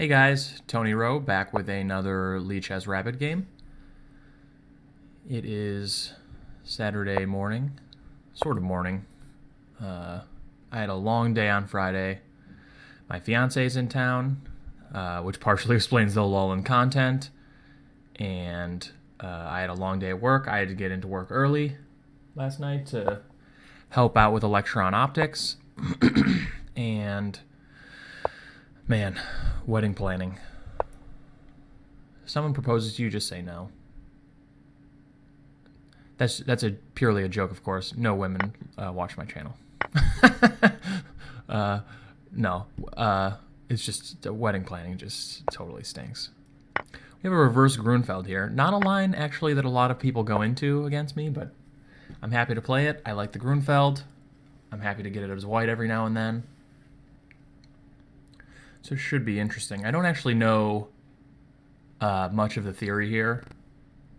Hey guys, Tony Rowe back with another Leech as Rabbit game. It is Saturday morning, sort of morning. I had a long day on Friday. My fiance's in town, which partially explains the lull in content. And I had a long day at work. I had to get into work early last night to help out with a lecture on optics. And man, wedding planning. If someone proposes to you, just say no. That's purely a joke, of course. No women watch my channel. No, it's just wedding planning just totally stinks. We have a reversed Grünfeld here. Not a line actually that a lot of people go into against me, but I'm happy to play it. I like the Grünfeld. I'm happy to get it as white every now and then. So it should be interesting. I don't actually know much of the theory here,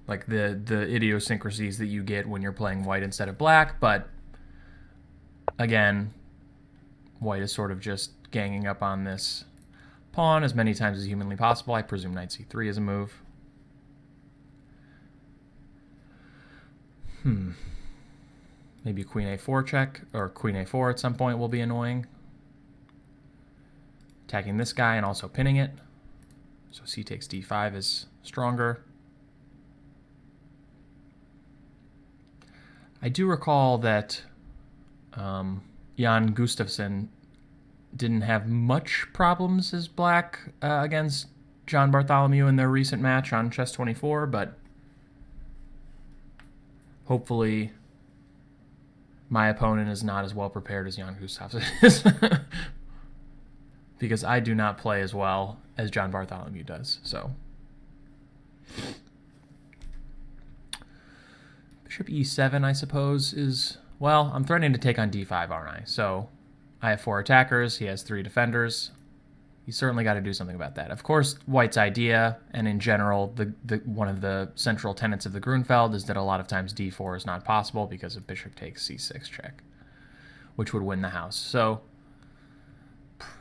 like the idiosyncrasies that you get when you're playing white instead of black, but again, white is sort of just ganging up on this pawn as many times as humanly possible. I presume knight c3 is a move. Maybe queen a4 check, or queen a4 at some point will be annoying. Attacking this guy and also pinning it. So c takes d5 is stronger. I do recall that Jan Gustafsson didn't have much problems as black against John Bartholomew in their recent match on Chess 24, but hopefully my opponent is not as well prepared as Jan Gustafsson is. Because I do not play as well as John Bartholomew does, so. Bishop e7, I suppose, is... Well, I'm threatening to take on d5, aren't I? So I have 4 attackers, he has 3 defenders. He's certainly got to do something about that. Of course, white's idea, and in general, one of the central tenets of the Grünfeld is that a lot of times d4 is not possible because of bishop takes c6 check, which would win the house. So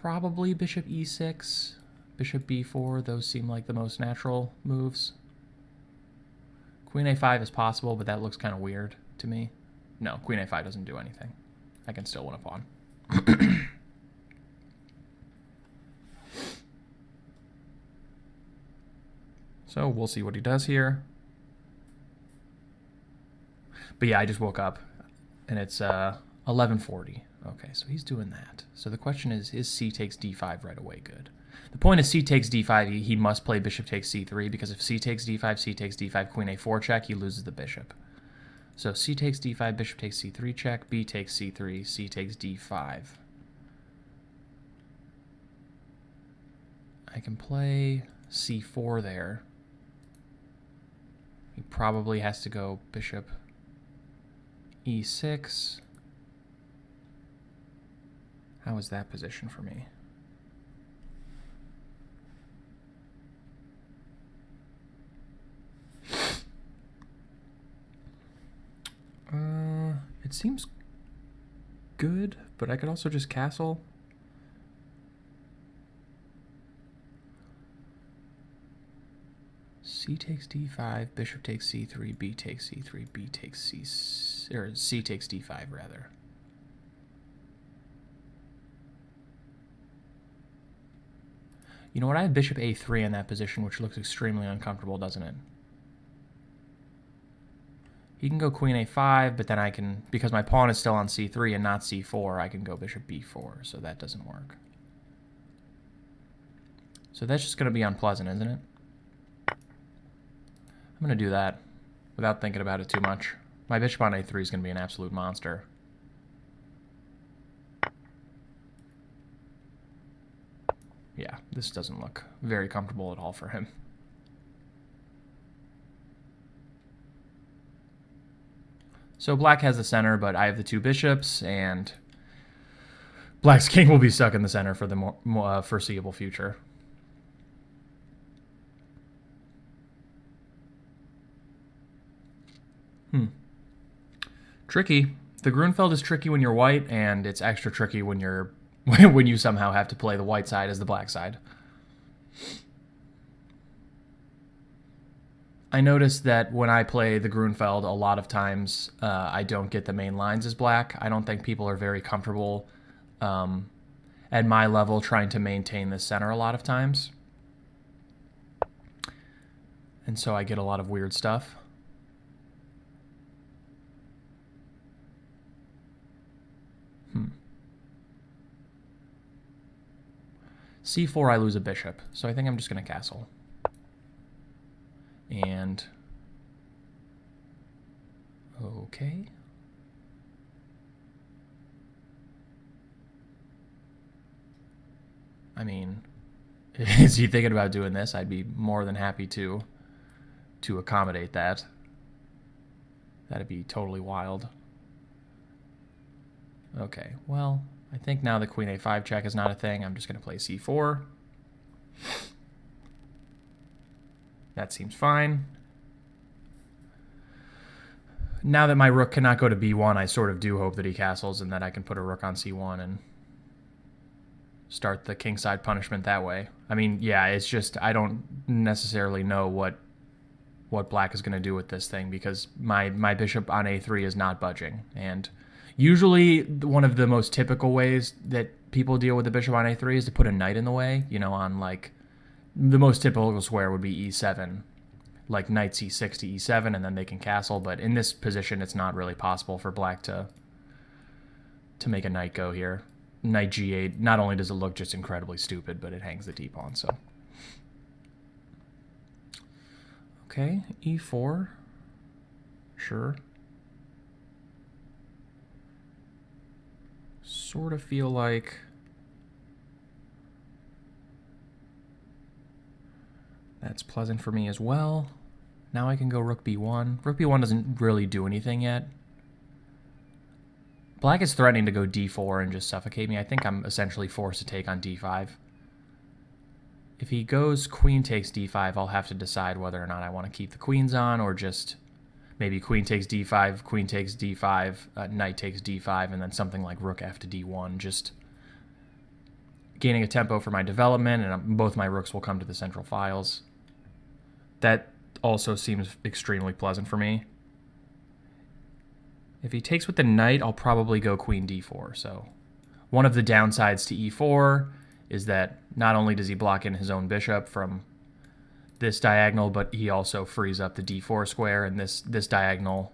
probably bishop e6, bishop b4, those seem like the most natural moves. Queen a5 is possible, but that looks kind of weird to me. No, queen a5 doesn't do anything. I can still win a pawn. So we'll see what he does here. But yeah, I just woke up, and it's 11:40. Okay, so he's doing that. So the question is c takes d5 right away good? The point is c takes d5, he must play bishop takes c3, because if c takes d5, queen a4 check, he loses the bishop. So c takes d5, bishop takes c3 check, b takes c3, c takes d5. I can play c4 there. He probably has to go bishop e6. How is that position for me? It seems good, but I could also just castle. C takes d5, bishop takes c3, b takes c3, b takes c, or c takes d5 rather. You know what? I have bishop a3 in that position, which looks extremely uncomfortable, doesn't it? He can go queen a5, but then I can, because my pawn is still on c3 and not c4, I can go bishop b4, so that doesn't work. So that's just going to be unpleasant, isn't it? I'm going to do that without thinking about it too much. My bishop on a3 is going to be an absolute monster. Yeah, this doesn't look very comfortable at all for him. So black has the center, but I have the 2 bishops, and black's king will be stuck in the center for the more foreseeable future. Tricky. The Grünfeld is tricky when you're white, and it's extra tricky when you're when you somehow have to play the white side as the black side. I noticed that when I play the Grünfeld, a lot of times I don't get the main lines as black. I don't think people are very comfortable at my level trying to maintain the center a lot of times. And so I get a lot of weird stuff. C4, I lose a bishop, so I think I'm just going to castle. And okay. I mean, is he thinking about doing this? I'd be more than happy to accommodate that. That'd be totally wild. Okay, well, I think now the queen a5 check is not a thing. I'm just going to play c4. That seems fine. Now that my rook cannot go to b1, I sort of do hope that he castles and that I can put a rook on c1 and start the kingside punishment that way. I mean, yeah, it's just I don't necessarily know what black is going to do with this thing because my bishop on a3 is not budging. And usually one of the most typical ways that people deal with the bishop on a3 is to put a knight in the way, you know, on like the most typical square would be e7, like knight c6 to e7, and then they can castle. But in this position, it's not really possible for black to make a knight go here. Knight g8, not only does it look just incredibly stupid, but it hangs the d-pawn, so. Okay, e4, sure. Sort of feel like that's pleasant for me as well. Now I can go rook b1. Rook b1 doesn't really do anything yet. Black is threatening to go d4 and just suffocate me. I think I'm essentially forced to take on d5. If he goes queen takes d5, I'll have to decide whether or not I want to keep the queens on or just maybe queen takes d5, queen takes d5, knight takes d5, and then something like rook f to d1, just gaining a tempo for my development, and both my rooks will come to the central files. That also seems extremely pleasant for me. If he takes with the knight, I'll probably go queen d4. So one of the downsides to e4 is that not only does he block in his own bishop from this diagonal, but he also frees up the d4 square and this diagonal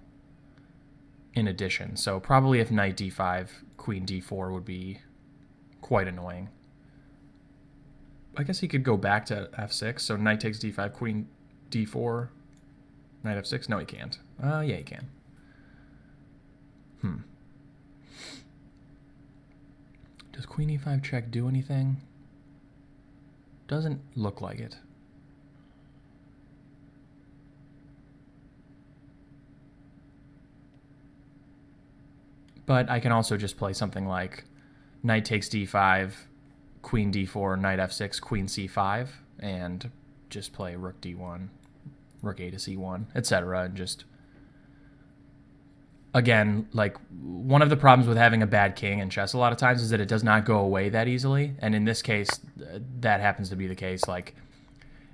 in addition. So probably if knight d5, queen d4 would be quite annoying. I guess he could go back to f6. So knight takes d5, queen d4, knight f6. No, he can't. Yeah, he can. Does queen e5 check do anything? Doesn't look like it. But I can also just play something like knight takes d5, queen d4, knight f6, queen c5, and just play rook d1, rook a to c1, etc. And just, again, like one of the problems with having a bad king in chess a lot of times is that it does not go away that easily. And in this case, that happens to be the case. Like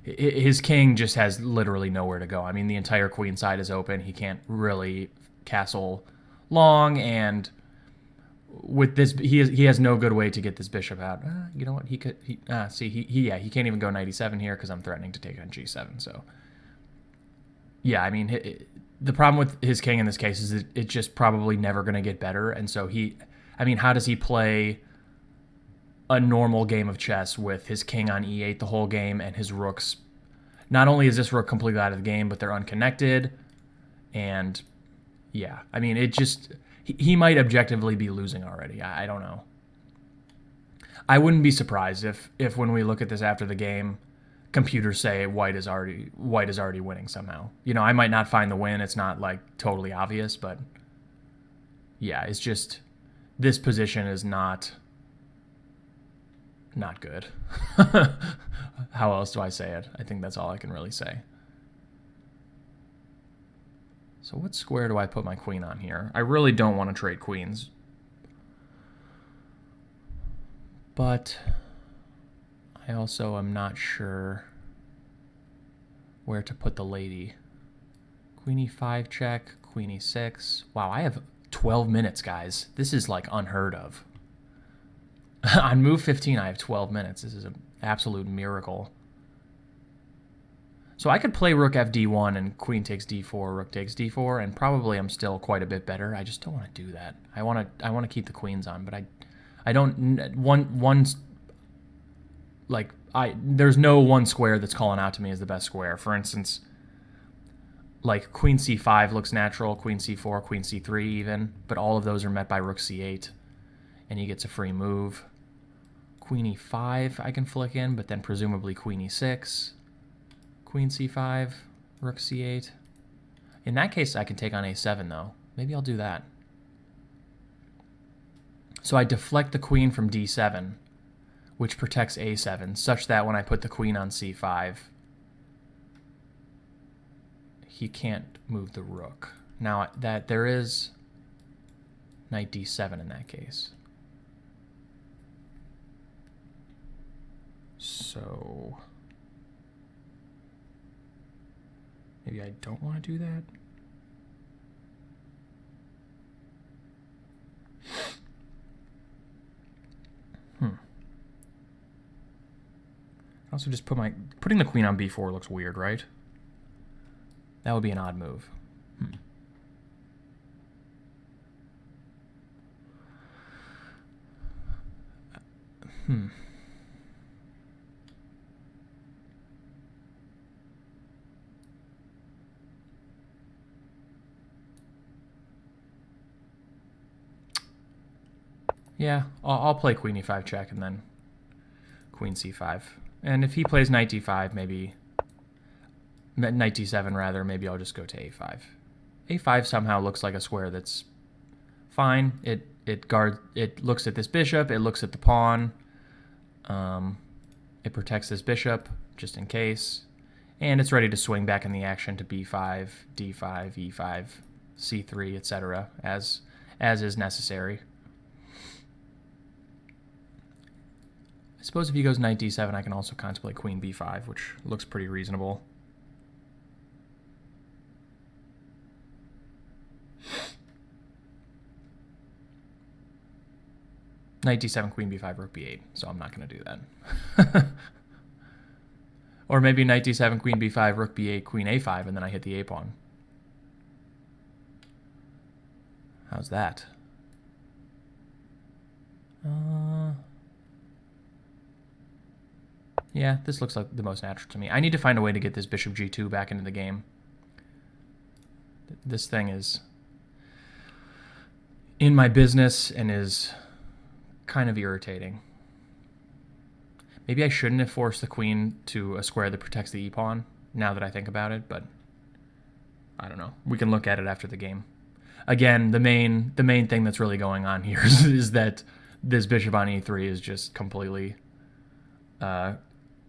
his king just has literally nowhere to go. I mean, the entire queen side is open. He can't really castle long, and with this, he has no good way to get this bishop out. You know what? He can't even go knight e7 here because I'm threatening to take on g7. So yeah, I mean, the problem with his king in this case is that it's just probably never going to get better. And so how does he play a normal game of chess with his king on e8 the whole game and his rooks? Not only is this rook completely out of the game, but they're unconnected. And yeah, I mean, it just, he might objectively be losing already. I don't know. I wouldn't be surprised if when we look at this after the game, computers say white is already winning somehow. You know, I might not find the win. It's not like totally obvious, but yeah, it's just this position is not good. How else do I say it? I think that's all I can really say. So what square do I put my queen on here? I really don't want to trade queens, but I also am not sure where to put the lady. Queen e5 check, queen e6. Wow, I have 12 minutes, guys. This is like unheard of. On move 15, I have 12 minutes. This is an absolute miracle. So I could play rook fd1 and queen takes d4, rook takes d4, and probably I'm still quite a bit better. I just don't want to do that. I want to keep the queens on, but I don't there's no one square that's calling out to me as the best square. For instance, like queen c5 looks natural, queen c4, queen c3 even, but all of those are met by rook c8, and he gets a free move. Queen e5 I can flick in, but then presumably queen e6, queen c5, rook c8. In that case, I can take on a7 though. Maybe I'll do that. So I deflect the queen from d7, which protects a7, such that when I put the queen on c5, he can't move the rook. Now, that there is knight d7 in that case. So maybe I don't want to do that. Also just putting the queen on b4 looks weird, right? That would be an odd move. Yeah, I'll play queen e5 check and then queen c5. And if he plays knight d5, maybe knight d7 rather, maybe I'll just go to a5. a5 somehow looks like a square that's fine. It looks at this bishop, it looks at the pawn. It protects this bishop just in case, and it's ready to swing back in the action to b5, d5, e5, c3, etc. as is necessary. I suppose if he goes knight d7, I can also contemplate queen b5, which looks pretty reasonable. Knight d7, queen b5, rook b8, so I'm not going to do that. Or maybe knight d7, queen b5, rook b8, queen a5, and then I hit the a-pawn. How's that? Yeah, this looks like the most natural to me. I need to find a way to get this bishop g2 back into the game. This thing is in my business and is kind of irritating. Maybe I shouldn't have forced the queen to a square that protects the e-pawn, now that I think about it, but I don't know. We can look at it after the game. Again, the main thing that's really going on here is that this bishop on e3 is just completely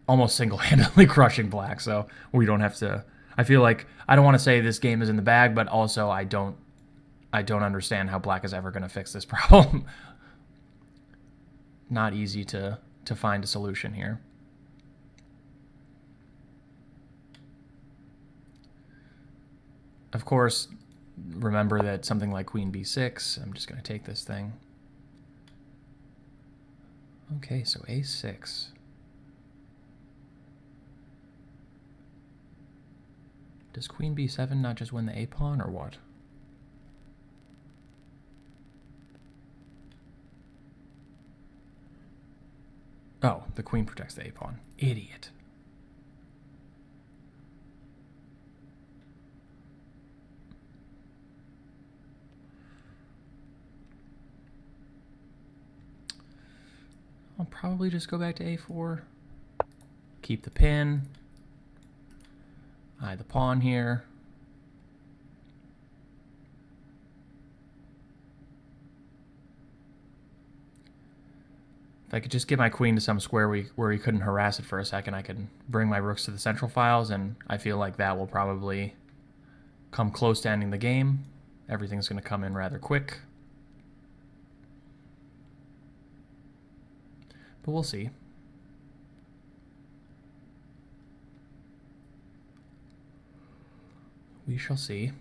almost single-handedly crushing black, so we don't have to... I feel like I don't want to say this game is in the bag, but also I don't understand how black is ever going to fix this problem. Not easy to find a solution here. Of course, remember that something like queen b6, I'm just going to take this thing. Okay, so a6. Does queen b7 not just win the a-pawn, or what? Oh, the queen protects the a-pawn. Idiot. I'll probably just go back to a4. Keep the pin. Eye the pawn here. If I could just get my queen to some square where he couldn't harass it for a second, I could bring my rooks to the central files, and I feel like that will probably come close to ending the game. Everything's going to come in rather quick. But we'll see. We shall see.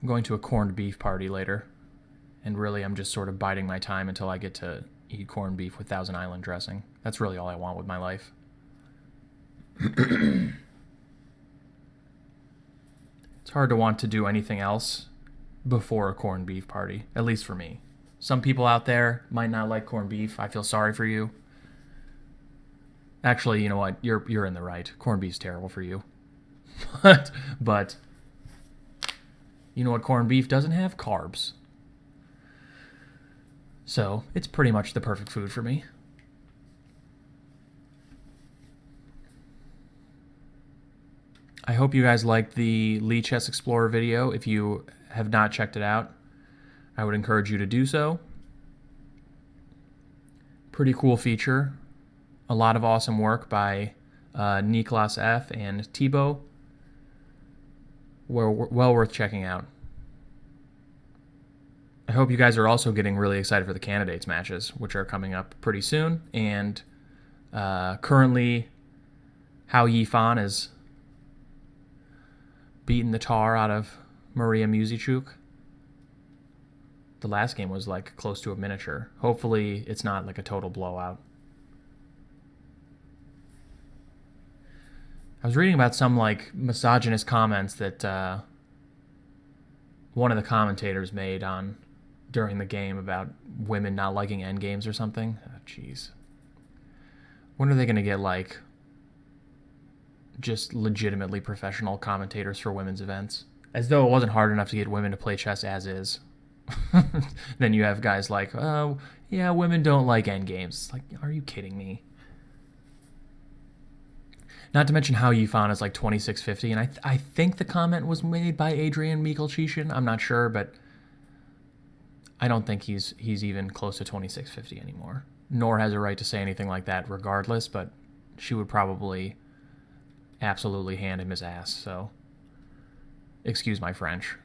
I'm going to a corned beef party later, and really I'm just sort of biding my time until I get to eat corned beef with Thousand Island dressing. That's really all I want with my life. It's hard to want to do anything else before a corned beef party, at least for me. Some people out there might not like corned beef. I feel sorry for you. Actually, you know what? You're in the right. Corned beef's terrible for you. but you know what corned beef doesn't have? Carbs. So it's pretty much the perfect food for me. I hope you guys liked the Lichess Explorer video. If you have not checked it out, I would encourage you to do so. Pretty cool feature. A lot of awesome work by Niklas F. and Thibaut. Well worth checking out. I hope you guys are also getting really excited for the candidates matches, which are coming up pretty soon. And currently, Hao Yifan is beating the tar out of Maria Muzichuk. The last game was like close to a miniature. Hopefully, it's not like a total blowout. I was reading about some like misogynist comments that one of the commentators made on during the game about women not liking endgames or something. Oh, jeez. When are they going to get like just legitimately professional commentators for women's events? As though it wasn't hard enough to get women to play chess as is. Then you have guys like, oh, yeah, women don't like endgames. Like, are you kidding me? Not to mention Hao Yifan is like 2650, and I think the comment was made by Adrian Mikolchishin. I'm not sure, but I don't think he's even close to 2650 anymore. Nor has a right to say anything like that regardless, but she would probably absolutely hand him his ass, so excuse my French.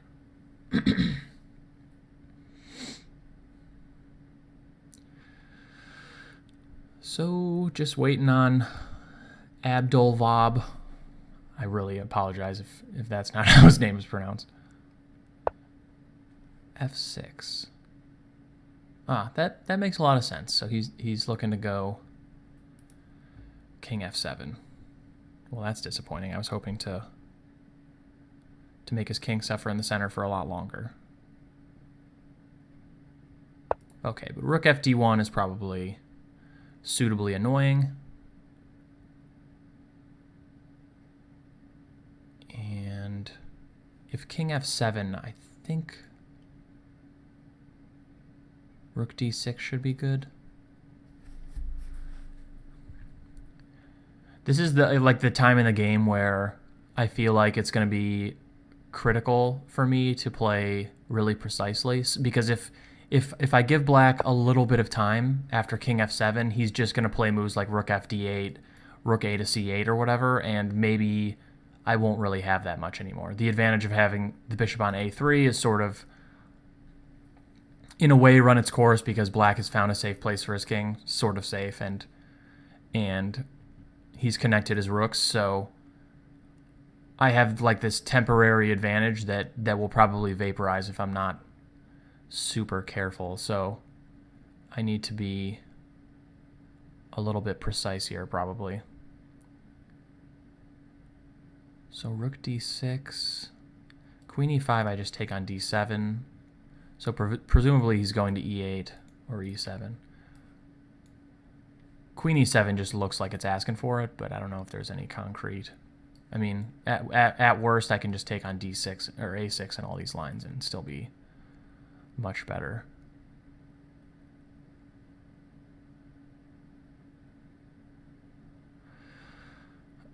So, just waiting on Abdolvhab. I really apologize if that's not how his name is pronounced. F6. Ah, that makes a lot of sense. So he's looking to go King F7. Well, that's disappointing. I was hoping to make his king suffer in the center for a lot longer. Okay, but Rook FD1 is probably suitably annoying. And if King F7, I think Rook D6 should be good. This is the time in the game where I feel like it's going to be critical for me to play really precisely, because if I give black a little bit of time after King F7, he's just going to play moves like Rook FD8, Rook A to C8 or whatever, and maybe I won't really have that much anymore. The advantage of having the bishop on A3 is sort of, in a way, run its course because black has found a safe place for his king, sort of safe, and he's connected his rooks, so I have like this temporary advantage that will probably vaporize if I'm not super careful. So I need to be a little bit precise here, probably. So Rook D6, Queen E5, I just take on D7. So presumably he's going to E8 or E7. Queen E7 just looks like it's asking for it, but I don't know if there's any concrete. I mean, at worst, I can just take on D6 or A6 in all these lines and still be much better.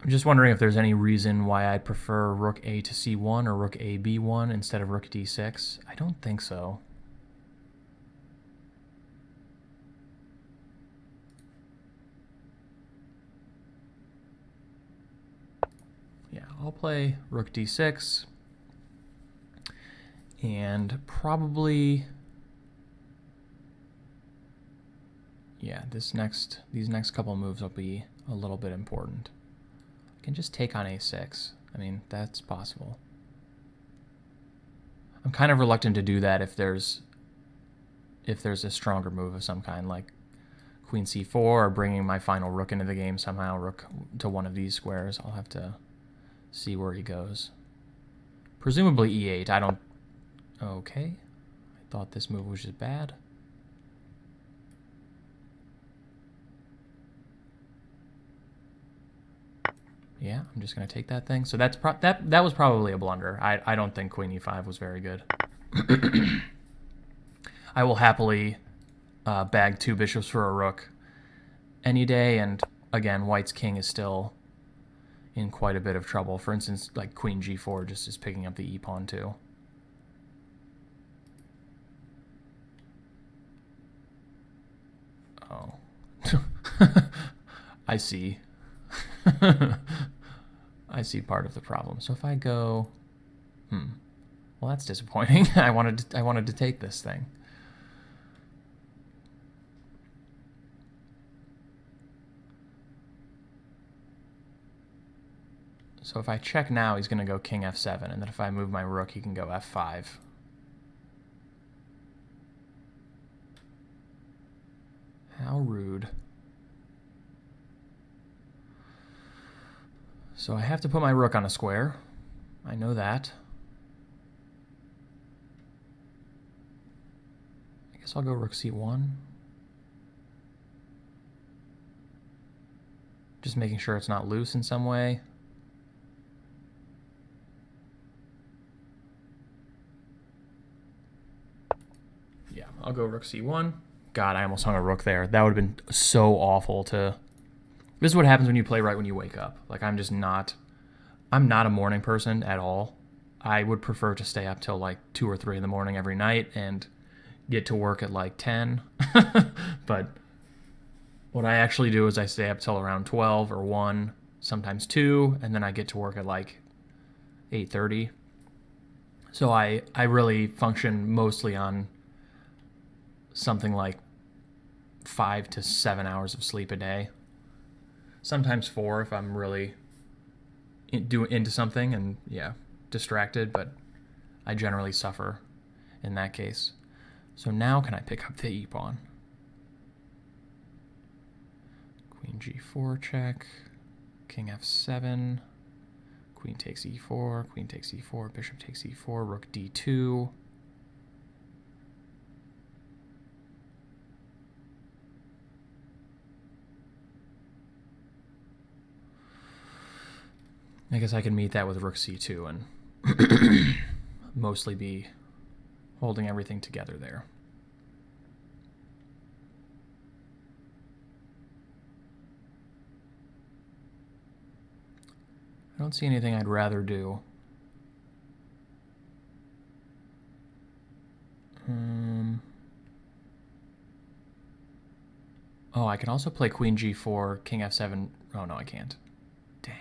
I'm just wondering if there's any reason why I'd prefer Rook A to C1 or Rook A B1 instead of Rook D6. I don't think so. Yeah, I'll play Rook D6 and probably, yeah, these next couple moves will be a little bit important. I can just take on a6. I mean, that's possible. I'm kind of reluctant to do that if there's a stronger move of some kind, like queen c4 or bringing my final rook into the game somehow, rook to one of these squares. I'll have to see where he goes. Presumably e8. I don't... Okay. I thought this move was just bad. Yeah, I'm just going to take that thing. So that's that was probably a blunder. I don't think queen e5 was very good. I will happily bag 2 bishops for a rook any day, and again, white's king is still in quite a bit of trouble. For instance, like queen g4 just is picking up the e-pawn too. Oh. I see. I see part of the problem. So if I go... Well, that's disappointing. I wanted to take this thing. So if I check now, he's going to go king f7, and then if I move my rook, he can go f5. How rude. So I have to put my rook on a square. I know that. I guess I'll go rook c1. Just making sure it's not loose in some way. Yeah, I'll go rook c1. God, I almost hung a rook there. That would have been so awful to... This is what happens when you play right when you wake up. Like, I'm not a morning person at all. I would prefer to stay up till like 2 or 3 in the morning every night and get to work at like 10. But what I actually do is I stay up till around 12 or 1, sometimes 2, and then I get to work at like 8:30. So I really function mostly on something like 5 to 7 hours of sleep a day. Sometimes 4 if I'm really into something and, yeah, distracted, but I generally suffer in that case. So now can I pick up the e-pawn? Queen g4 check, king f7, queen takes e4, queen takes e4, bishop takes e4, rook d2. I guess I can meet that with rook c2 and mostly be holding everything together there. I don't see anything I'd rather do. Oh, I can also play queen g4, king f7. Oh, no, I can't. Dang.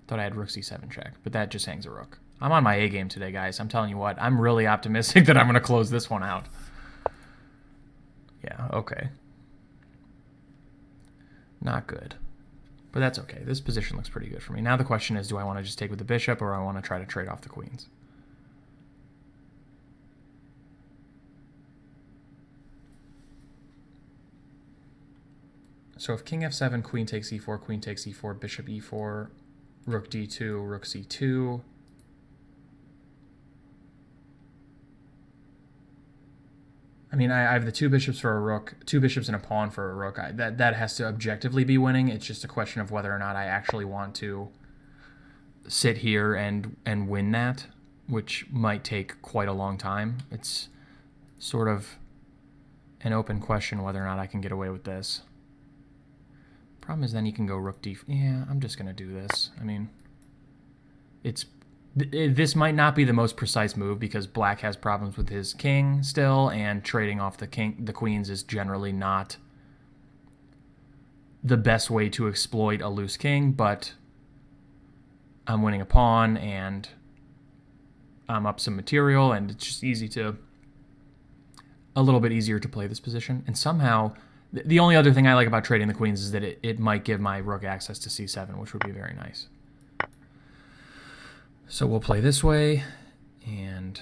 Thought I had rook c7 check, but that just hangs a rook. I'm on my A game today, guys. I'm telling you what, I'm really optimistic that I'm going to close this one out. Yeah, okay. Not good. But that's okay. This position looks pretty good for me. Now the question is, do I want to just take with the bishop or I want to try to trade off the queens? So if king f7, queen takes e4, queen takes e4, bishop e4, rook d2, rook c2. I mean, I have the 2 bishops for a rook, 2 bishops and a pawn for a rook. That has to objectively be winning. It's just a question of whether or not I actually want to sit here and win that, which might take quite a long time. It's sort of an open question whether or not I can get away with this. Problem is then you can go rook d... Yeah, I'm just going to do this. I mean, this might not be the most precise move because black has problems with his king still, and trading off the queens is generally not the best way to exploit a loose king, but I'm winning a pawn and I'm up some material, and it's just a little bit easier to play this position. And somehow The only other thing I like about trading the queens is that it might give my rook access to c7, which would be very nice. So we'll play this way, and...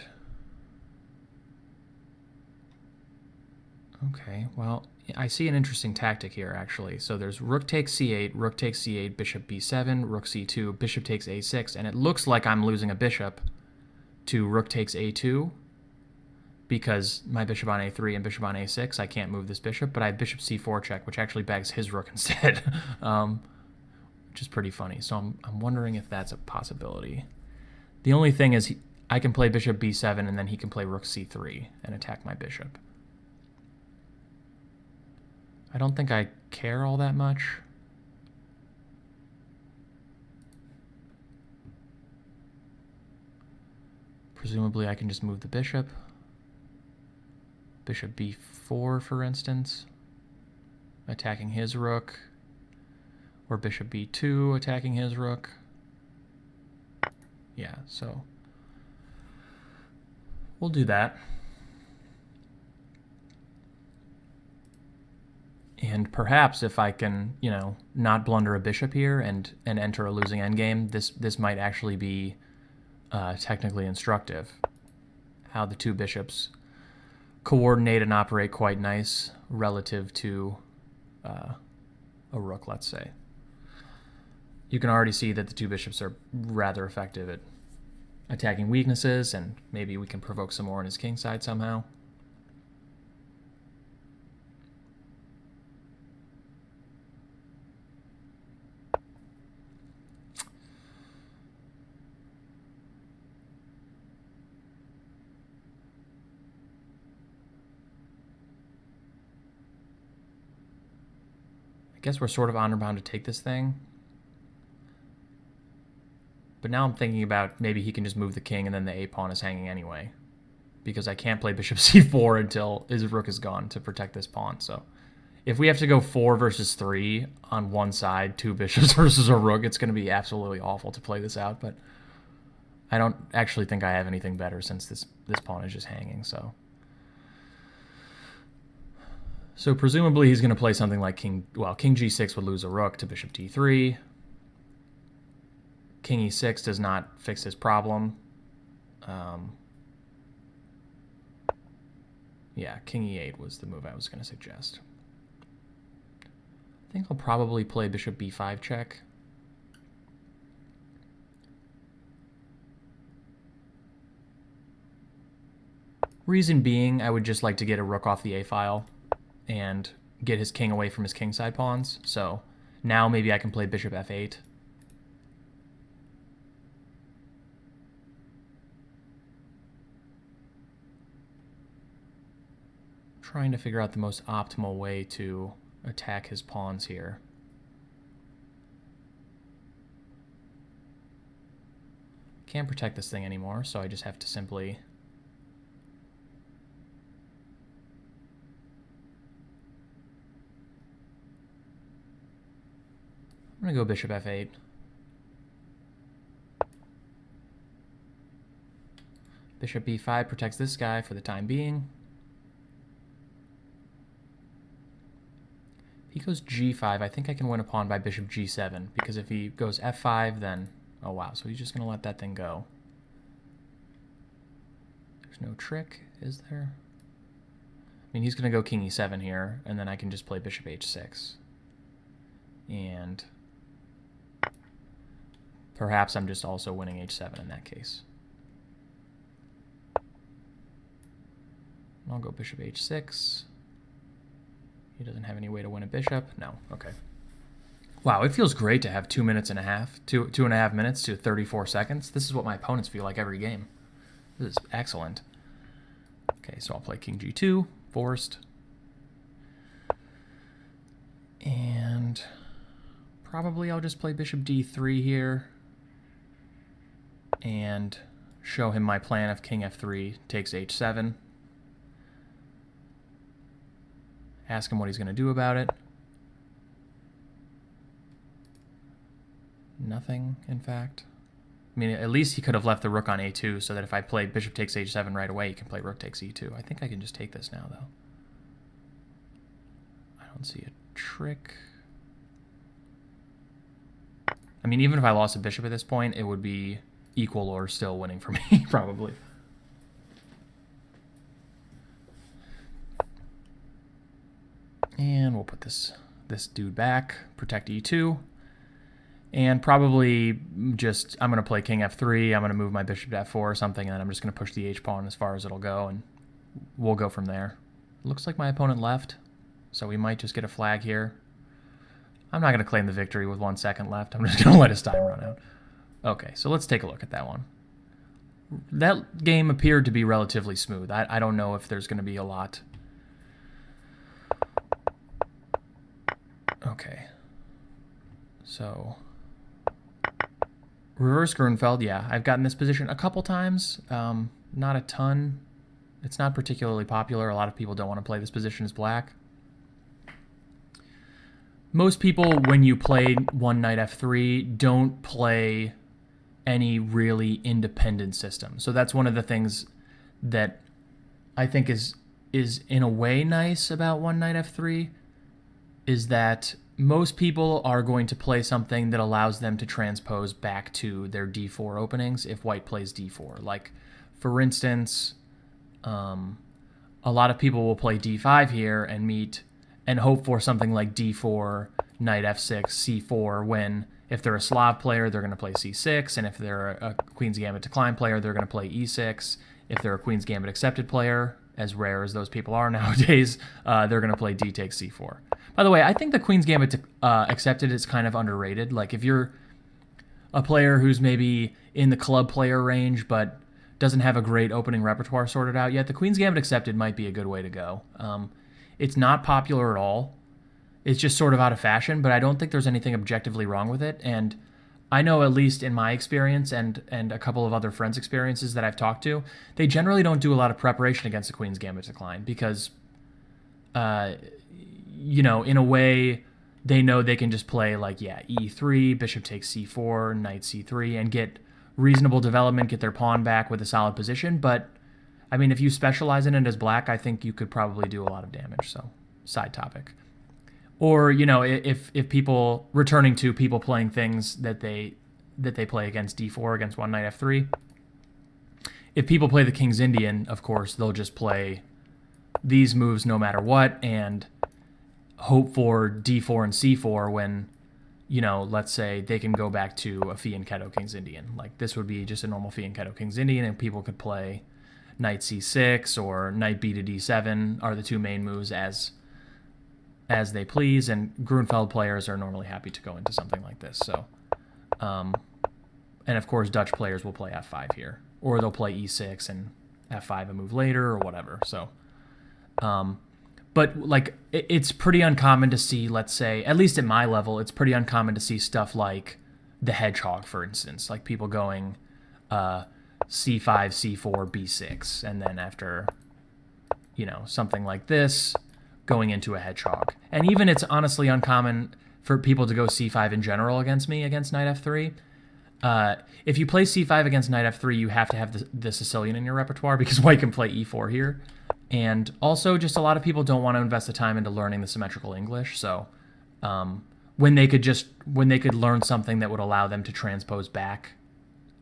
Okay, well, I see an interesting tactic here, actually. So there's rook takes c8, bishop b7, rook c2, bishop takes a6, and it looks like I'm losing a bishop to rook takes a2 because my bishop on a3 and bishop on a6, I can't move this bishop, but I have bishop c4 check, which actually bags his rook instead, which is pretty funny. So I'm wondering if that's a possibility. The only thing is I can play bishop b7, and then he can play rook c3 and attack my bishop. I don't think I care all that much. Presumably I can just move the bishop. Bishop b4, for instance, attacking his rook. Or bishop b2, attacking his rook. Yeah, so we'll do that. And perhaps if I can, you know, not blunder a bishop here and enter a losing endgame, this might actually be technically instructive. How the two bishops coordinate and operate quite nice relative to a rook, let's say. You can already see that the two bishops are rather effective at attacking weaknesses, and maybe we can provoke some more on his king side somehow. I guess we're sort of honor bound to take this thing. But now I'm thinking about maybe he can just move the king and then the a-pawn is hanging anyway. Because I can't play bishop c4 until his rook is gone to protect this pawn. So if we have to go 4 versus 3 on one side, 2 bishops versus a rook, it's going to be absolutely awful to play this out. But I don't actually think I have anything better since this pawn is just hanging. So presumably he's going to play something like king g6 would lose a rook to bishop d3. King e6 does not fix his problem. Yeah, king e8 was the move I was going to suggest. I think I'll probably play bishop b5 check. Reason being, I would just like to get a rook off the a-file and get his king away from his kingside pawns. So now maybe I can play bishop f8. Trying to figure out the most optimal way to attack his pawns here. Can't protect this thing anymore, so I just have to simply I'm going to go bishop f8. Bishop b5 protects this guy for the time being. If he goes g5, I think I can win a pawn by bishop g7, because if he goes f5, then... Oh, wow, so he's just going to let that thing go. There's no trick, is there? I mean, he's going to go king e7 here, and then I can just play bishop h6. And perhaps I'm just also winning h7 in that case. I'll go bishop h6. He doesn't have any way to win a bishop. No, okay. Wow, it feels great to have 2 minutes and a half, two and a half minutes to 34 seconds. This is what my opponents feel like every game. This is excellent. Okay, so I'll play king g2, forced. And probably I'll just play bishop d3 here and show him my plan of king f3 takes h7. Ask him what he's going to do about it. Nothing, in fact. I mean, at least he could have left the rook on a2 so that if I play bishop takes h7 right away, he can play rook takes e2. I think I can just take this now, though. I don't don't see a trick. I mean, even if I lost a bishop at this point, it would be equal or still winning for me, probably. And we'll put this dude back, protect e2. And probably just, I'm going to play king f3, I'm going to move my bishop to f4 or something, and then I'm just going to push the h-pawn as far as it'll go, and we'll go from there. Looks like my opponent left, so we might just get a flag here. I'm not going to claim the victory with 1 second left. I'm just going to let his time run out. Okay, so let's take a look at that one. That game appeared to be relatively smooth. I don't know if there's going to be a lot. Okay. So, Reversed Grünfeld, yeah. I've gotten this position a couple times. Not a ton. It's not particularly popular. A lot of people don't want to play this position as black. Most people, when you play one knight f3, don't play any really independent system. So that's one of the things that I think is in a way nice about one knight f3, is that most people are going to play something that allows them to transpose back to their d4 openings if white plays d4. Like, for instance, a lot of people will play d5 here and meet and hope for something like d4, knight f6, c4, when if they're a Slav player, they're going to play c6, and if they're a Queen's Gambit decline player, they're going to play e6. If they're a Queen's Gambit accepted player, as rare as those people are nowadays, they're going to play d takes c4. By the way, I think the Queen's Gambit accepted is kind of underrated. Like, if you're a player who's maybe in the club player range but doesn't have a great opening repertoire sorted out yet, the Queen's Gambit accepted might be a good way to go. It's not popular at all. It's just sort of out of fashion, but I don't think there's anything objectively wrong with it. And I know, at least in my experience and a couple of other friends' experiences that I've talked to, they generally don't do a lot of preparation against the Queen's Gambit decline because, you know, in a way, they know they can just play like, yeah, e3, bishop takes c4, knight c3, and get reasonable development, get their pawn back with a solid position. But, I mean, if you specialize in it as black, I think you could probably do a lot of damage. So, side topic. Or, you know, if people, returning to people playing things that they play against d4, against one knight f3, if people play the King's Indian, of course, they'll just play these moves no matter what and hope for d4 and c4 when, you know, let's say they can go back to a fianchetto King's Indian. Like, this would be just a normal fianchetto King's Indian, and people could play knight c6 or knight b to d7 are the two main moves as they please, and Grünfeld players are normally happy to go into something like this. So, and of course, Dutch players will play f5 here, or they'll play e6 and f5 a move later, or whatever. So, but like, it's pretty uncommon to see, let's say, at least at my level, it's pretty uncommon to see stuff like the hedgehog, for instance, like people going c5, c4, b6, and then after, you know, something like this, going into a hedgehog. And even it's honestly uncommon for people to go c5 in general against me, against knight f3. If you play c5 against knight f3, you have to have the Sicilian in your repertoire because white can play e4 here. And also, just a lot of people don't want to invest the time into learning the symmetrical English. So when they could learn something that would allow them to transpose back,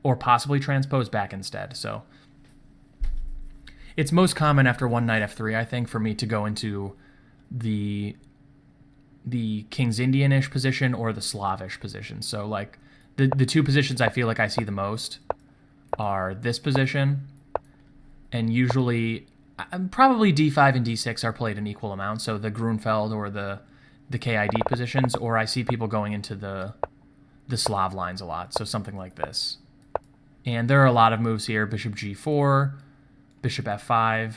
or possibly transpose back instead. So it's most common after one knight f3, I think, for me to go into the King's Indian-ish position or the Slavish position. So, like, the two positions I feel like I see the most are this position, and usually, probably d5 and d6 are played in equal amounts, so the Grünfeld or the KID positions, or I see people going into the Slav lines a lot, so something like this. And there are a lot of moves here: bishop g4, bishop f5,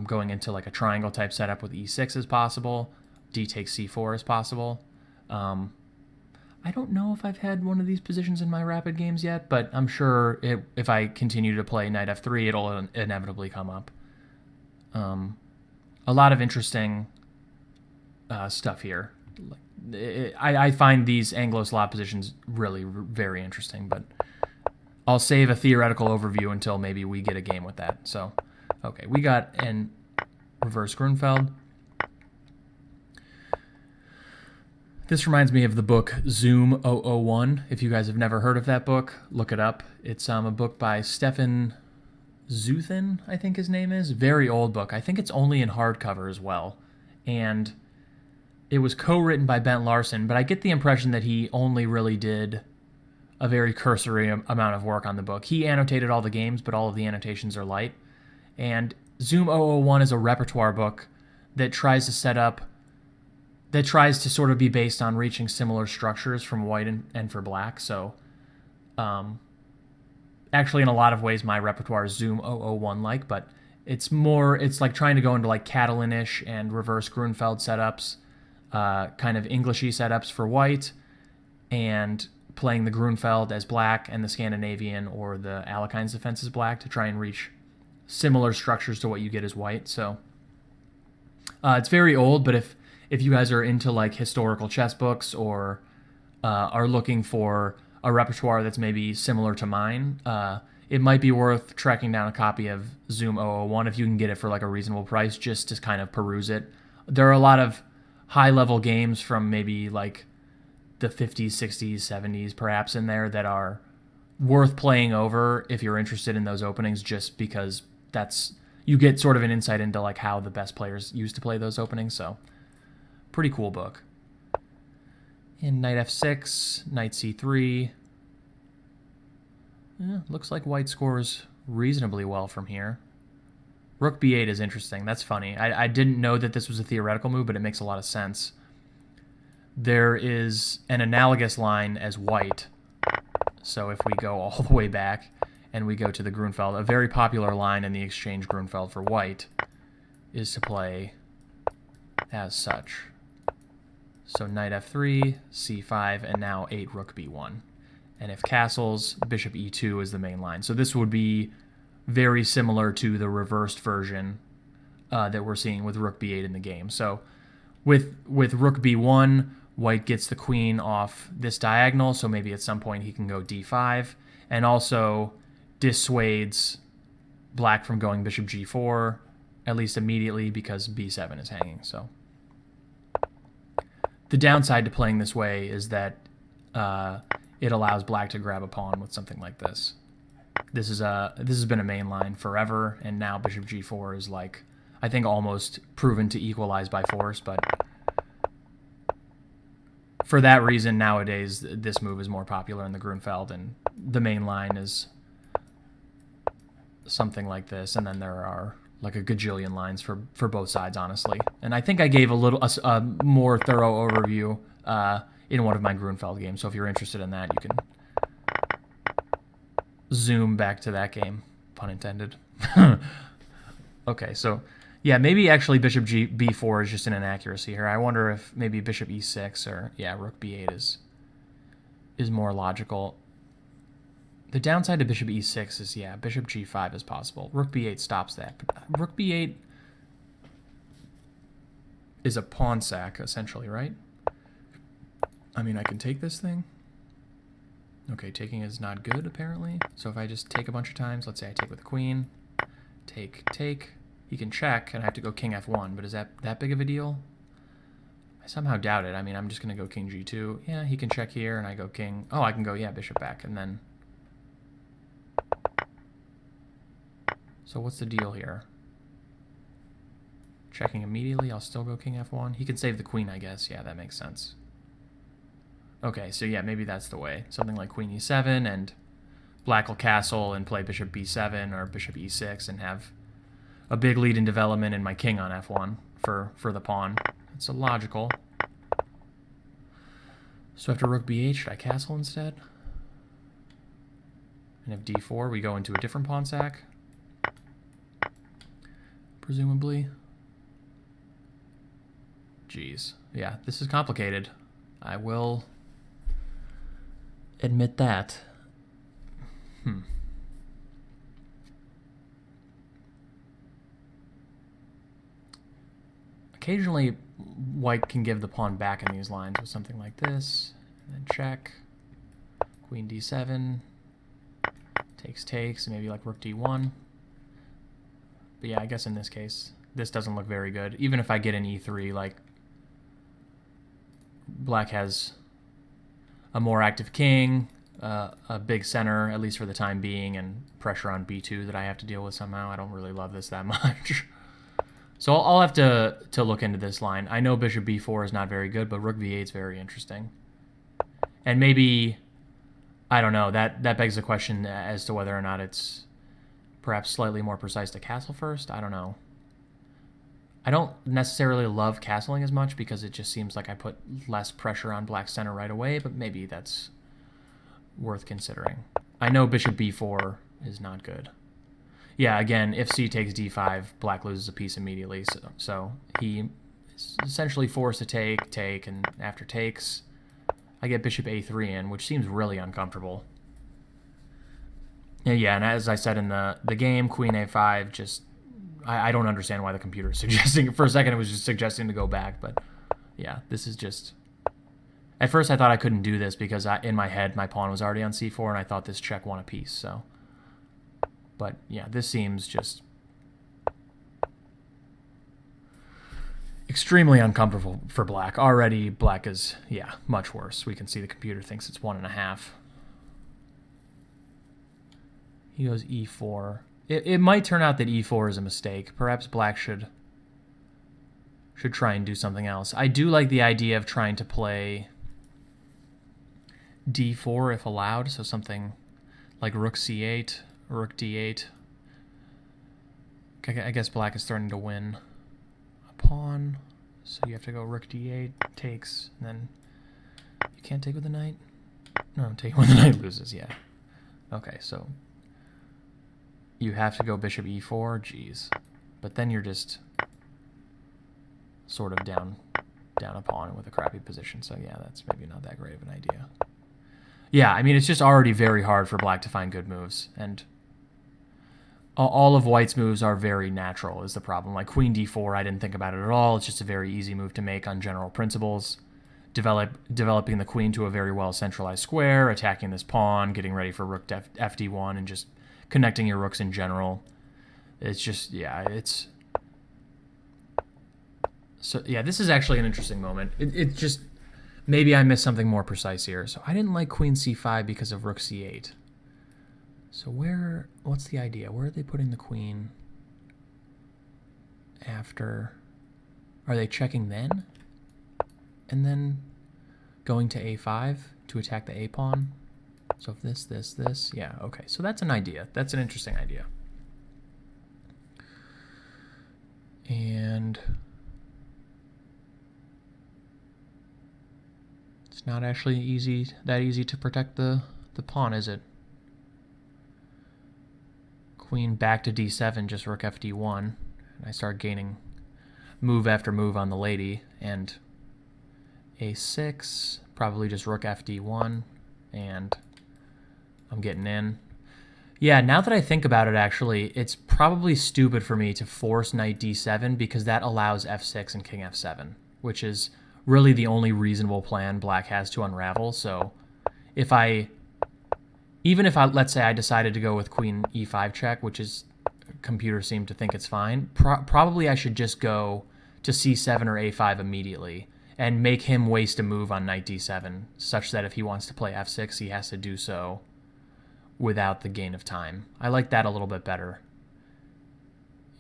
going into like a triangle type setup with e6 is possible, d takes c4 is possible. I don't know if I've had one of these positions in my rapid games yet, but I'm sure if I continue to play knight f3, it'll inevitably come up. A lot of interesting stuff here. I find these Anglo-Slav positions really very interesting, but I'll save a theoretical overview until maybe we get a game with that. So, okay, we got an Reversed Grünfeld. This reminds me of the book Zoom 001. If you guys have never heard of that book, look it up. It's a book by Stefan Zuthin, I think his name is. Very old book. I think it's only in hardcover as well. And it was co-written by Bent Larson, but I get the impression that he only really did a very cursory amount of work on the book. He annotated all the games, but all of the annotations are light. And Zoom 001 is a repertoire book that tries to sort of be based on reaching similar structures from white and for black. So actually, in a lot of ways, my repertoire is Zoom 001 like, but it's like trying to go into like Catalan-ish and Reversed Grünfeld setups, kind of Englishy setups for white, and playing the Grünfeld as black and the Scandinavian or the Alekhine's defense as black to try and reach similar structures to what you get as white. So it's very old, but if you guys are into like historical chess books or are looking for a repertoire that's maybe similar to mine, it might be worth tracking down a copy of Zoom 001 if you can get it for like a reasonable price, just to kind of peruse it. There are a lot of high-level games from maybe like the 50s, 60s, 70s perhaps in there that are worth playing over if you're interested in those openings, just because you get sort of an insight into like how the best players used to play those openings. So pretty cool book. And knight f6, knight c3. Yeah, looks like white scores reasonably well from here. Rook b8 is interesting. That's funny. I didn't know that this was a theoretical move, but it makes a lot of sense. There is an analogous line as white. So if we go all the way back and we go to the Grünfeld, a very popular line in the exchange Grünfeld for white is to play as such. So knight f3, c5, and now 8 rook b1. And if castles, bishop e2 is the main line. So this would be very similar to the reversed version that we're seeing with rook b8 in the game. So with rook b1, white gets the queen off this diagonal, so maybe at some point he can go d5, and also dissuades black from going bishop g4, at least immediately, because b7 is hanging. So the downside to playing this way is that it allows black to grab a pawn with something like this. This has been a main line forever, and now bishop g4 is like, I think, almost proven to equalize by force, but for that reason, nowadays, this move is more popular in the Grünfeld, and the main line is something like this, and then there are like a gajillion lines for both sides, honestly. And I think I gave a more thorough overview in one of my Grünfeld games, so if you're interested in that, you can zoom back to that game, pun intended. Okay, so yeah, maybe actually bishop b4 is just an inaccuracy here. I wonder if maybe bishop e6 or, yeah, rook b8 is more logical. The downside to bishop e6 is, yeah, bishop g5 is possible. Rook b8 stops that. But rook b8 is a pawn sack, essentially, right? I mean, I can take this thing. Okay, taking is not good, apparently. So if I just take a bunch of times, let's say I take with the queen, take, he can check, and I have to go king f1, but is that big of a deal? I somehow doubt it. I mean, I'm just going to go king g2. Yeah, he can check here, and I go king. Oh, I can go, yeah, bishop back, and then... So what's the deal here? Checking immediately, I'll still go king f1. He can save the queen, I guess. Yeah, that makes sense. Okay, so yeah, maybe that's the way. Something like queen e7, and black will castle and play bishop b7 or bishop e6 and have a big lead in development and my king on f1 for the pawn. It's a logical. So after rook b8, should I castle instead? And if d4, we go into a different pawn sack, presumably. Jeez. Yeah, this is complicated. I will admit that. Occasionally, white can give the pawn back in these lines with something like this, and then check, queen d7, takes, maybe like rook d1. But yeah, I guess in this case, this doesn't look very good. Even if I get an e3, like black has a more active king, a big center, at least for the time being, and pressure on b2 that I have to deal with somehow. I don't really love this that much. So I'll have to look into this line. I know bishop b4 is not very good, but rook v8 is very interesting. And maybe, I don't know, that begs the question as to whether or not it's perhaps slightly more precise to castle first. I don't know. I don't necessarily love castling as much because it just seems like I put less pressure on black center right away, but maybe that's worth considering. I know bishop b4 is not good. Yeah, again, if c takes d5, black loses a piece immediately, so he is essentially forced to take, and after takes, I get bishop a3 in, which seems really uncomfortable. Yeah, and as I said in the game, queen a5, just, I don't understand why the computer is suggesting, for a second it was just suggesting to go back, but yeah, this is just, at first I thought I couldn't do this because in my head my pawn was already on c4, and I thought this check won a piece, so. But yeah, this seems just extremely uncomfortable for black. Already, black is, yeah, much worse. We can see the computer thinks it's 1.5. He goes e4. It might turn out that e4 is a mistake. Perhaps black should try and do something else. I do like the idea of trying to play d4 if allowed, so something like rook c8. Rook d8. I guess black is starting to win a pawn. So you have to go rook d8, takes, and then you can't take with the knight? No, take when the knight loses, yeah. Okay, so you have to go bishop e4, geez. But then you're just sort of down a pawn with a crappy position, so yeah, that's maybe not that great of an idea. Yeah, I mean, it's just already very hard for black to find good moves, and all of white's moves are very natural is the problem. Like queen d4, I didn't think about it at all. It's just a very easy move to make on general principles. Developing the queen to a very well centralized square, attacking this pawn, getting ready for rook fd1, and just connecting your rooks in general. It's just, yeah, it's... So, yeah, this is actually an interesting moment. It just... Maybe I missed something more precise here. So I didn't like queen c5 because of rook c8. So what's the idea? Where are they putting the queen after? Are they checking then? And then going to a5 to attack the a pawn? So if this, yeah, okay. So that's an idea. That's an interesting idea. And it's not actually that easy to protect the pawn, is it? Queen back to d7, just rook fd1, and I start gaining move after move on the lady, and a6, probably just rook fd1, and I'm getting in. Yeah, now that I think about it, actually, it's probably stupid for me to force knight d7 because that allows f6 and king f7, which is really the only reasonable plan black has to unravel. So if even if let's say I decided to go with queen e5 check, which is, computer seemed to think it's fine, probably I should just go to c7 or a5 immediately and make him waste a move on knight d7, such that if he wants to play f6, he has to do so without the gain of time. I like that a little bit better.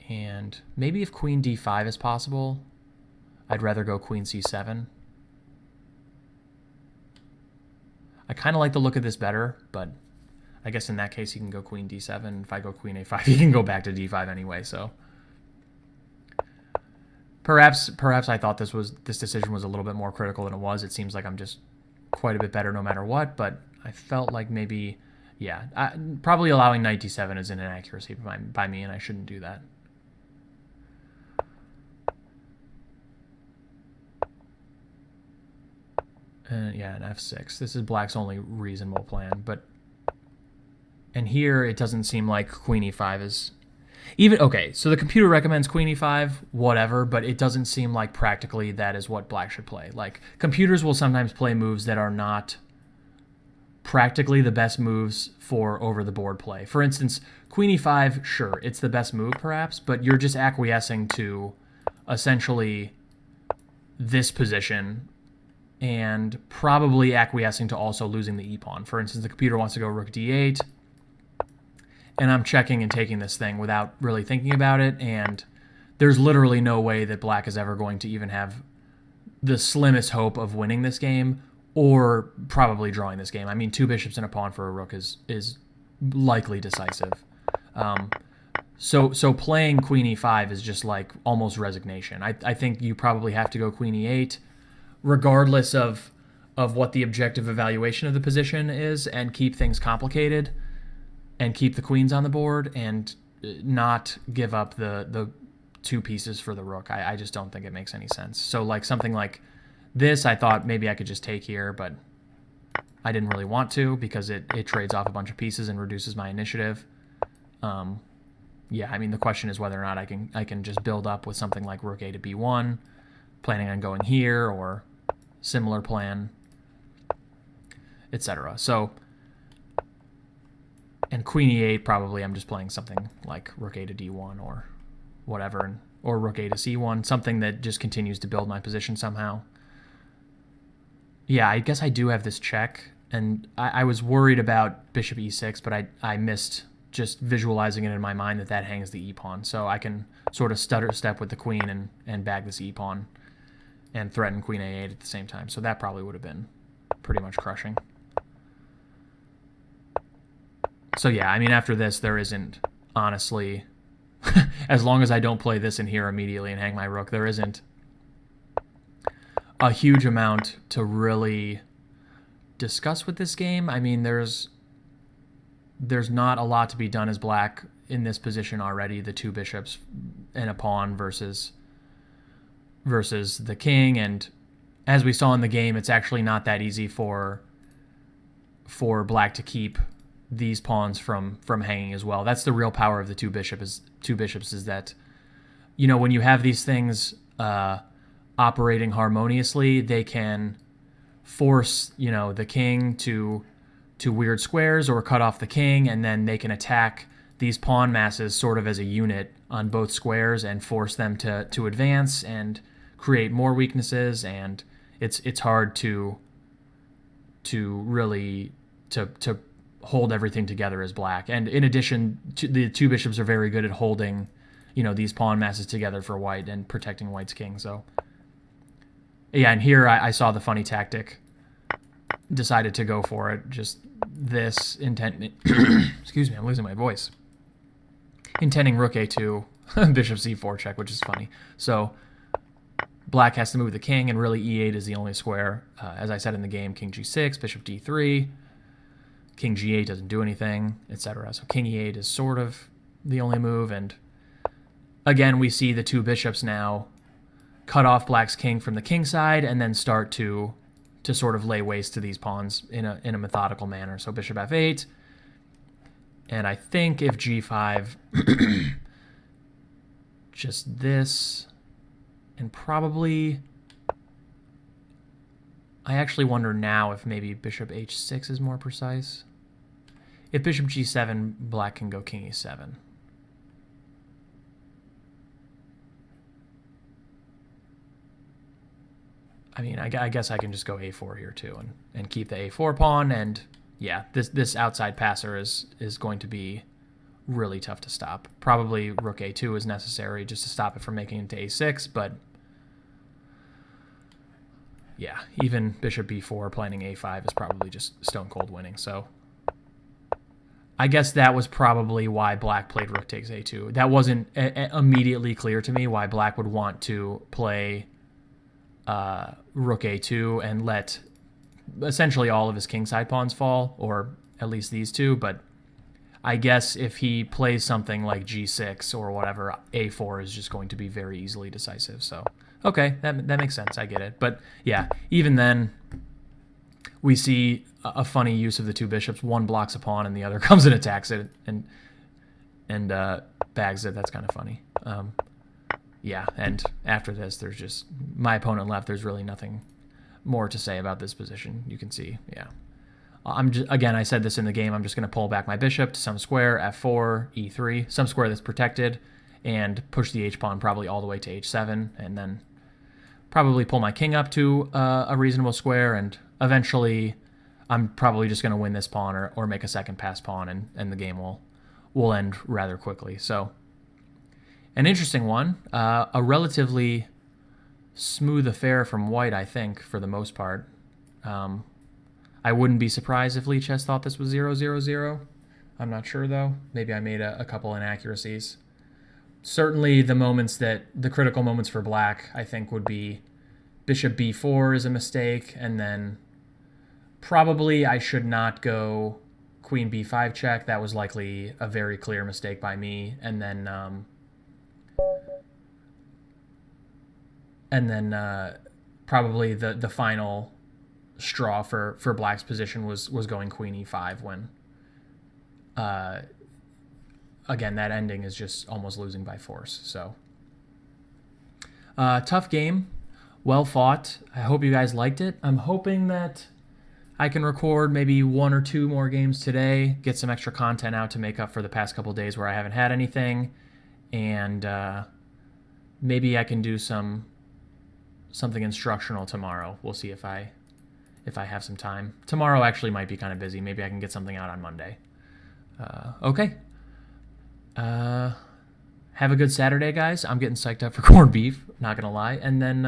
And maybe if queen d5 is possible, I'd rather go queen c7. I kind of like the look of this better, but I guess in that case he can go queen d7. If I go queen a5, he can go back to d5 anyway, so perhaps I thought this decision was a little bit more critical than it was. It seems like I'm just quite a bit better no matter what, but I felt like maybe, yeah, probably allowing knight d7 is an inaccuracy by me, and I shouldn't do that. Yeah, an f6. This is black's only reasonable plan, and here it doesn't seem like queen e5 is even okay. So the computer recommends queen e5, whatever, but it doesn't seem like practically that is what black should play. Like, computers will sometimes play moves that are not practically the best moves for over the board play. For instance, queen e5, sure, it's the best move perhaps, but you're just acquiescing to essentially this position and probably acquiescing to also losing the e-pawn. For instance, the computer wants to go rook d8, and I'm checking and taking this thing without really thinking about it, and there's literally no way that black is ever going to even have the slimmest hope of winning this game, or probably drawing this game. I mean, 2 bishops and a pawn for a rook is likely decisive. So playing queen e5 is just like almost resignation. I think you probably have to go queen e8, regardless of what the objective evaluation of the position is, and keep things complicated, and keep the queens on the board, and not give up the 2 pieces for the rook. I just don't think it makes any sense. So like something like this, I thought maybe I could just take here, but I didn't really want to because it trades off a bunch of pieces and reduces my initiative. Yeah, I mean, the question is whether or not I can just build up with something like rook a to b1, planning on going here, or similar plan, etc. So, and queen e8, probably I'm just playing something like rook a to d1 or whatever, or rook a to c1, something that just continues to build my position somehow. Yeah, I guess I do have this check, and I was worried about bishop e6, but I missed just visualizing it in my mind that hangs the e-pawn. So I can sort of stutter step with the queen and bag this e-pawn and threaten queen a8 at the same time. So that probably would have been pretty much crushing. So yeah, I mean, after this, there isn't, honestly, as long as I don't play this in here immediately and hang my rook, there isn't a huge amount to really discuss with this game. I mean, there's not a lot to be done as black in this position already. The 2 bishops and a pawn versus the king, and as we saw in the game, it's actually not that easy for black to keep these pawns from hanging as well. That's the real power of the 2 bishops is that, you know, when you have these things operating harmoniously, they can force, you know, the king to weird squares or cut off the king, and then they can attack these pawn masses sort of as a unit on both squares and force them to advance and create more weaknesses, and it's hard to really hold everything together as black. And in addition, the 2 bishops are very good at holding, you know, these pawn masses together for white and protecting white's king. So yeah, and here I saw the funny tactic, decided to go for it. Just this intent. Excuse me, I'm losing my voice. Intending rook a2, bishop c4 check, which is funny. So black has to move the king, and really e8 is the only square. As I said in the game, king g6, bishop d3, king g8 doesn't do anything, etc. So king e8 is sort of the only move, and again we see the 2 bishops now cut off black's king from the king side, and then start to sort of lay waste to these pawns in a methodical manner. So bishop f8, and I think if g5, just this, and probably, I actually wonder now if maybe bishop h6 is more precise. If bishop g7, black can go king e7. I mean, I guess I can just go a4 here too, and keep the a4 pawn, and yeah, this outside passer is going to be really tough to stop. Probably rook a2 is necessary just to stop it from making it to a6, but yeah, even bishop b4 planning a5 is probably just stone cold winning. So I guess that was probably why black played rook takes a2. That wasn't immediately clear to me why black would want to play rook a2 and let essentially all of his kingside pawns fall, or at least these 2, but I guess if he plays something like g6 or whatever, a4 is just going to be very easily decisive. So okay, that makes sense, I get it. But yeah, even then we see a funny use of the 2 bishops. One blocks a pawn and the other comes and attacks it and bags it. That's kind of funny. Yeah, and after this, there's just my opponent left. There's really nothing more to say about this position. You can see, yeah. Again, I said this in the game. I'm just going to pull back my bishop to some square, f4, e3, some square that's protected, and push the h pawn probably all the way to h7, and then probably pull my king up to a reasonable square, and eventually I'm probably just going to win this pawn or make a second pass pawn, and the game will end rather quickly. So an interesting one, a relatively smooth affair from white, I think, for the most part. I wouldn't be surprised if Lichess thought this was 0-0-0. I'm not sure, though. Maybe I made a couple inaccuracies. Certainly the critical moments for black, I think, would be bishop b4 is a mistake, and then probably I should not go queen b5 check. That was likely a very clear mistake by me. And then probably the final straw for black's position was going queen e5 when again, that ending is just almost losing by force. So tough game, well fought. I hope you guys liked it. I'm hoping that I can record maybe 1 or 2 more games today, get some extra content out to make up for the past couple days where I haven't had anything, and maybe I can do something instructional tomorrow. We'll see if I have some time. Tomorrow actually might be kind of busy. Maybe I can get something out on Monday. Okay. Have a good Saturday, guys. I'm getting psyched up for corned beef, not gonna lie. And then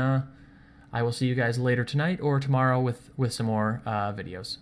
I will see you guys later tonight or tomorrow with some more videos.